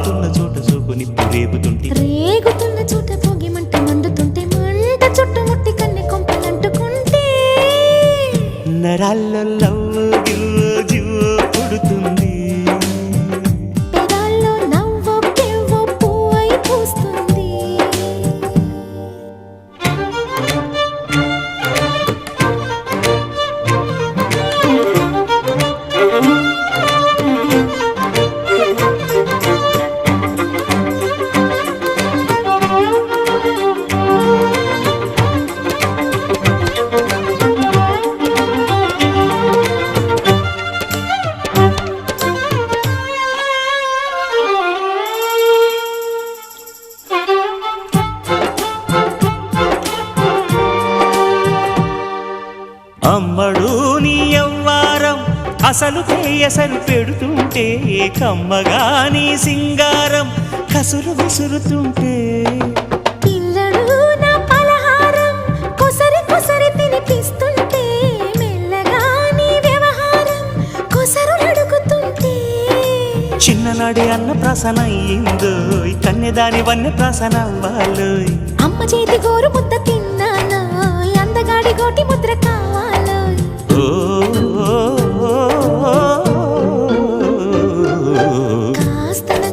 వాగుతున్న చోట సోకు నిప్పు రేపుతుంటే రేగుతున్న చోట పొగి మంట మండుతుంటే మంట చుట్టుముట్టి కన్నె కొంపలంటుకుంటే నరాల్లో లవ్వు గివ్వు జివ్వు పుడుతుంది పెదాల్లో నవ్వు కెవ్వు పువ్వై పూస్తుంది అమ్మడు నీ యవ్వారం అసలు కేయసలు పెడుతుంటే కమ్మగా నీ సింగారం కసురు విసురుతుంటే పిల్లడు నా పలహారం కొసరి కొసరి తినిపిస్తుంటే మెల్లగా నీ వ్యవహారం కొసరు అడుగుతుంటే చిన్ననాడే అన్న ప్రాసన అయ్యిందో కన్నెదాని వన్నె ప్రాసన అవ్వాలోయ్ అమ్మ చేతి గోరు ముద్ద తిన్నాను